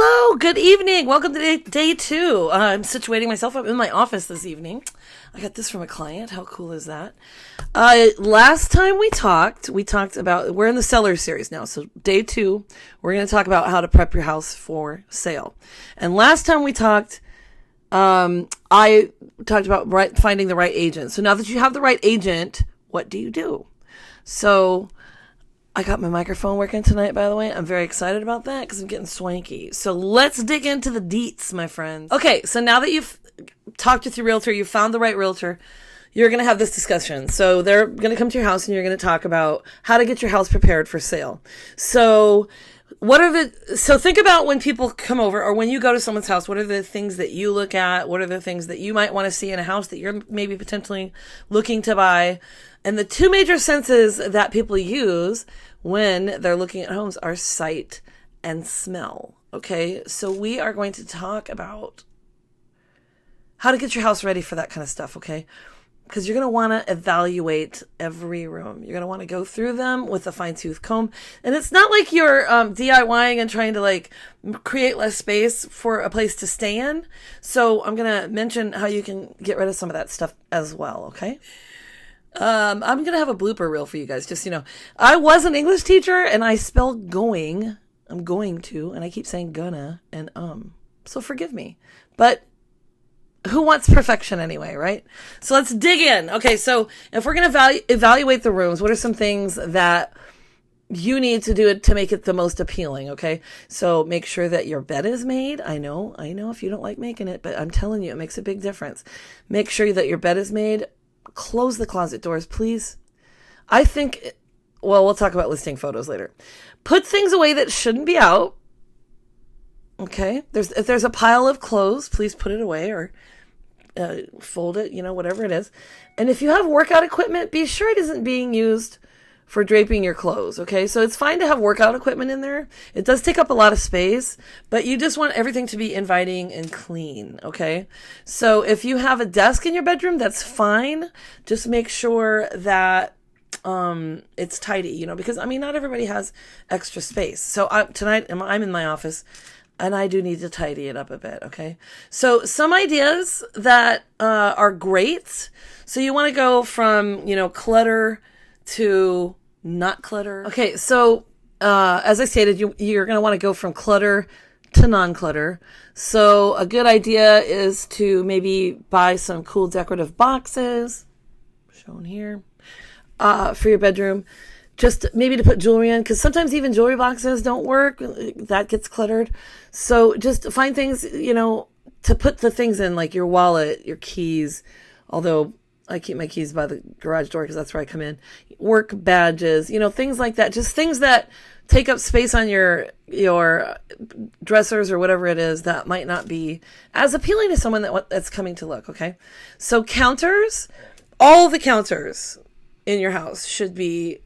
Hello, good evening. Welcome to day two. I'm situating myself up in my office this evening. I got this from a client. How cool is that? Last time we talked about, we're in the seller series now. So day two, we're going to talk about how to prep your house for sale. And last time we talked, I talked about finding the right agent. So now that you have the right agent, what do you do? So I got my microphone working tonight, by the way. I'm very excited about that because I'm getting swanky. So let's dig into the deets, my friends. Okay, so now that you've talked with your realtor, you found the right realtor, you're going to have this discussion. So they're going to come to your house and you're going to talk about how to get your house prepared for sale. So think about when people come over or when you go to someone's house, what are the things that you look at? What are the things that you might want to see in a house that you're maybe potentially looking to buy? And the two major senses that people use when they're looking at homes are sight and smell. Okay, so we are going to talk about how to get your house ready for that kind of stuff, okay? Because you're going to want to evaluate every room. You're going to want to go through them with a fine-tooth comb. And it's not like you're DIYing and trying to create less space for a place to stay in. So I'm going to mention how you can get rid of some of that stuff as well, okay? I'm going to have a blooper reel for you guys. Just, I was an English teacher and I spell going. I'm going to, and I keep saying gonna and so forgive me, but who wants perfection anyway, right? So let's dig in. Okay. So if we're going to evaluate the rooms, what are some things that you need to do it to make it the most appealing? Okay. So make sure that your bed is made. I know if you don't like making it, but I'm telling you, it makes a big difference. Make sure that your bed is made. Close the closet doors, please. I think, we'll talk about listing photos later. Put things away that shouldn't be out. Okay. If there's a pile of clothes, please put it away or fold it, whatever it is. And if you have workout equipment, be sure it isn't being used for draping your clothes. Okay. So it's fine to have workout equipment in there. It does take up a lot of space, but you just want everything to be inviting and clean. Okay. So if you have a desk in your bedroom, that's fine. Just make sure that it's tidy, because not everybody has extra space. So tonight I'm in my office and I do need to tidy it up a bit. Okay. So some ideas that are great. So you want to go from, clutter to not clutter. Okay, so as I stated, you're going to want to go from clutter to non-clutter. So a good idea is to maybe buy some cool decorative boxes, shown here, for your bedroom. Just maybe to put jewelry in, because sometimes even jewelry boxes don't work. That gets cluttered. So just find things, to put the things in, like your wallet, your keys, although I keep my keys by the garage door because that's where I come in. Work badges, things like that. Just things that take up space on your dressers or whatever it is that might not be as appealing to someone that's coming to look, okay? So counters, all the counters in your house should be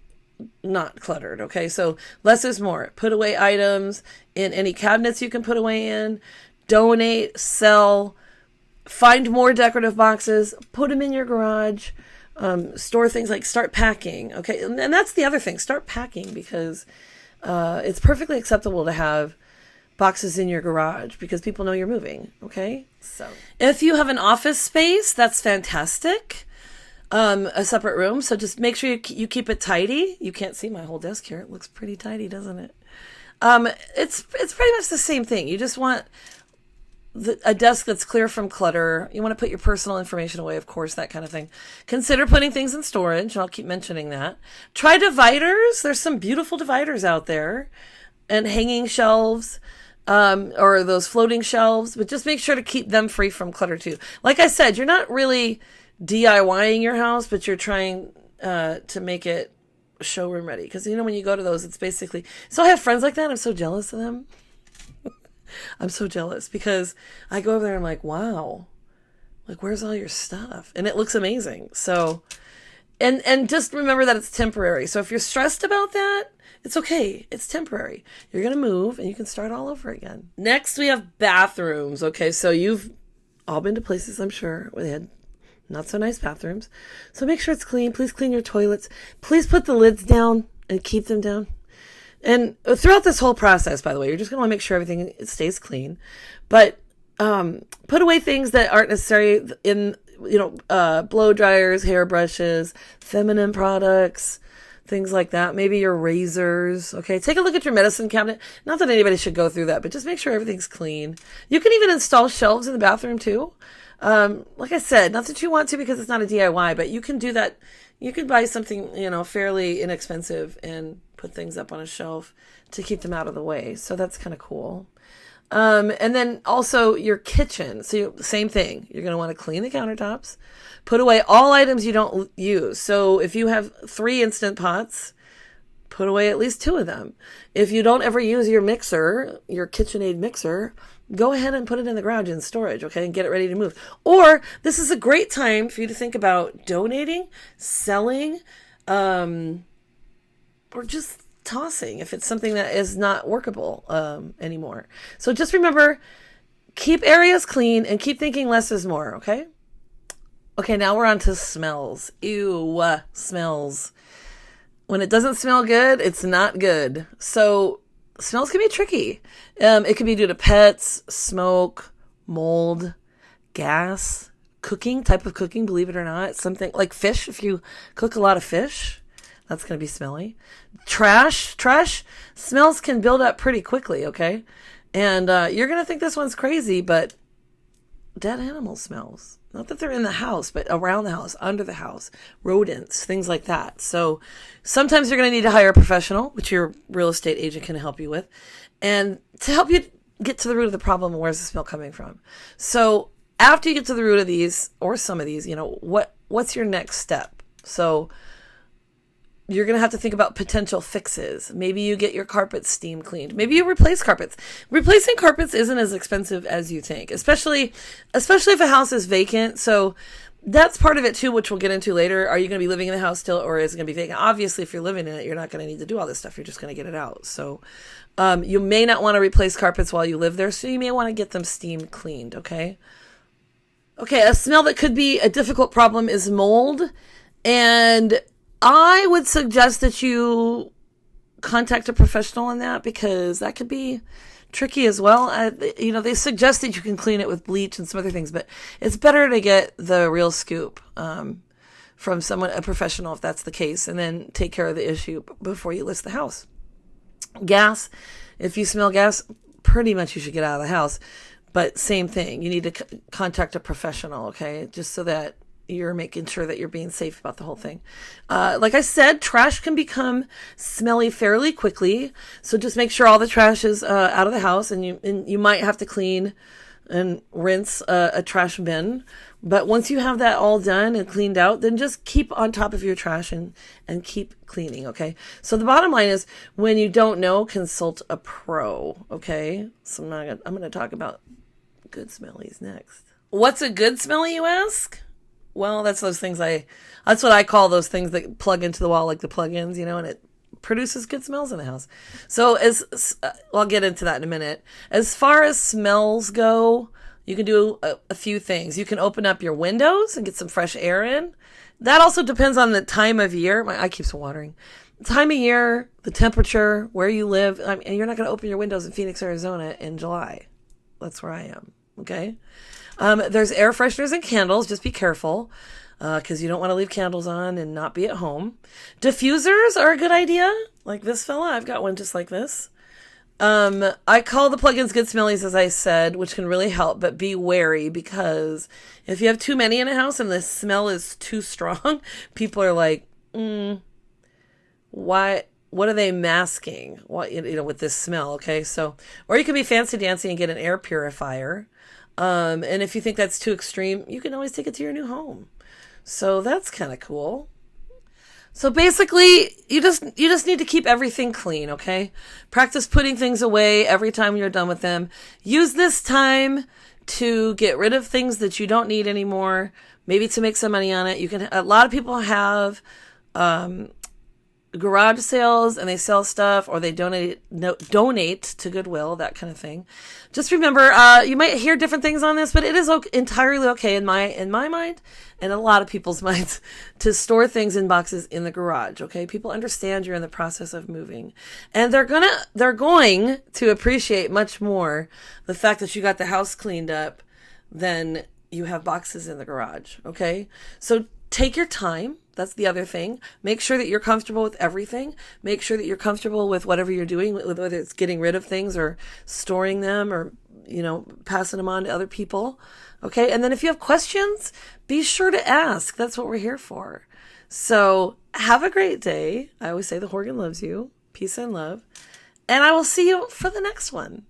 not cluttered, okay? So less is more. Put away items in any cabinets you can put away in. Donate, sell. Find more decorative boxes, put them in your garage, store things, start packing. Okay. And that's the other thing. Start packing because it's perfectly acceptable to have boxes in your garage because people know you're moving. Okay. So if you have an office space, that's fantastic. A separate room. So just make sure you keep it tidy. You can't see my whole desk here. It looks pretty tidy, doesn't it? It's pretty much the same thing. You just want a desk that's clear from clutter. You want to put your personal information away, of course, that kind of thing. Consider putting things in storage, and I'll keep mentioning that. Try dividers. There's some beautiful dividers out there, and hanging shelves, or those floating shelves, but just make sure to keep them free from clutter too. Like I said, you're not really DIYing your house, but you're trying to make it showroom ready. Because, when you go to those, it's basically... So I have friends like that. I'm so jealous of them. I'm so jealous because I go over there and I'm like, wow, where's all your stuff? And it looks amazing. So, and just remember that it's temporary. So if you're stressed about that, it's okay. It's temporary. You're going to move and you can start all over again. Next, we have bathrooms. Okay. So you've all been to places, I'm sure, where they had not so nice bathrooms. So make sure it's clean. Please clean your toilets. Please put the lids down and keep them down. And throughout this whole process, by the way, you're just going to want to make sure everything stays clean. But put away things that aren't necessary in, blow dryers, hair brushes, feminine products, things like that. Maybe your razors. Okay. Take a look at your medicine cabinet. Not that anybody should go through that, but just make sure everything's clean. You can even install shelves in the bathroom too. Like I said, not that you want to because it's not a DIY, but you can do that. You can buy something, fairly inexpensive and put things up on a shelf to keep them out of the way. So that's kind of cool. And then also your kitchen. So same thing. You're going to want to clean the countertops, put away all items you don't use. So if you have 3 Instant Pots, put away at least 2 of them. If you don't ever use your mixer, your KitchenAid mixer, go ahead and put it in the garage in storage, okay, and get it ready to move. Or this is a great time for you to think about donating, selling, or just tossing if it's something that is not workable anymore. So just remember, keep areas clean and keep thinking less is more, okay? Okay, now we're on to smells. Ew, smells. When it doesn't smell good, it's not good. So smells can be tricky. It can be due to pets, smoke, mold, gas, type of cooking, believe it or not. Something like fish. If you cook a lot of fish, that's going to be smelly. Trash smells can build up pretty quickly, okay? And you're going to think this one's crazy, but dead animal smells. Not that they're in the house, but around the house, under the house, rodents, things like that. So sometimes you're going to need to hire a professional, which your real estate agent can help you with, and to help you get to the root of the problem, where's the smell coming from? So after you get to the root of these, or some of these, what's your next step? So you're going to have to think about potential fixes. Maybe you get your carpets steam cleaned. Maybe you replace carpets. Replacing carpets isn't as expensive as you think, especially if a house is vacant. So that's part of it too, which we'll get into later. Are you going to be living in the house still, or is it going to be vacant? Obviously, if you're living in it, you're not going to need to do all this stuff. You're just going to get it out. So you may not want to replace carpets while you live there. So you may want to get them steam cleaned. Okay. Okay. A smell that could be a difficult problem is mold. And I would suggest that you contact a professional on that because that could be tricky as well. They suggest that you can clean it with bleach and some other things, but it's better to get the real scoop from a professional if that's the case, and then take care of the issue before you list the house. Gas, if you smell gas, pretty much you should get out of the house, but same thing. You need to contact a professional, okay, just so that you're making sure that you're being safe about the whole thing. Like I said, trash can become smelly fairly quickly. So just make sure all the trash is out of the house, and you might have to clean and rinse a trash bin. But once you have that all done and cleaned out, then just keep on top of your trash and keep cleaning, okay? So the bottom line is, when you don't know, consult a pro, okay? So I'm going to talk about good smellies next. What's a good smelly, you ask? Well, that's what I call those things that plug into the wall, like the plugins, and it produces good smells in the house. So I'll get into that in a minute. As far as smells go, you can do a few things. You can open up your windows and get some fresh air in. That also depends on the time of year. My eye keeps watering. Time of year, the temperature, where you live. And you're not going to open your windows in Phoenix, Arizona in July. That's where I am. Okay. There's air fresheners and candles. Just be careful, because you don't want to leave candles on and not be at home. Diffusers are a good idea. Like this fella, I've got one just like this. I call the plugins good smellies, as I said, which can really help, but be wary, because if you have too many in a house and the smell is too strong, people are like, why? What are they masking? With this smell? Okay. So, or you can be fancy dancy and get an air purifier. And if you think that's too extreme, you can always take it to your new home. So that's kind of cool. So basically, you just need to keep everything clean, okay? Practice putting things away every time you're done with them. Use this time to get rid of things that you don't need anymore, maybe to make some money on it. A lot of people have garage sales and they sell stuff, or they donate to Goodwill, that kind of thing. Just remember, you might hear different things on this, but it is entirely okay in my mind and a lot of people's minds to store things in boxes in the garage. Okay, people understand you're in the process of moving, and they're going to appreciate much more the fact that you got the house cleaned up than you have boxes in the garage. Okay, so take your time. That's the other thing. Make sure that you're comfortable with everything. Make sure that you're comfortable with whatever you're doing, whether it's getting rid of things or storing them or, passing them on to other people. Okay. And then if you have questions, be sure to ask. That's what we're here for. So have a great day. I always say the Horgan loves you. Peace and love. And I will see you for the next one.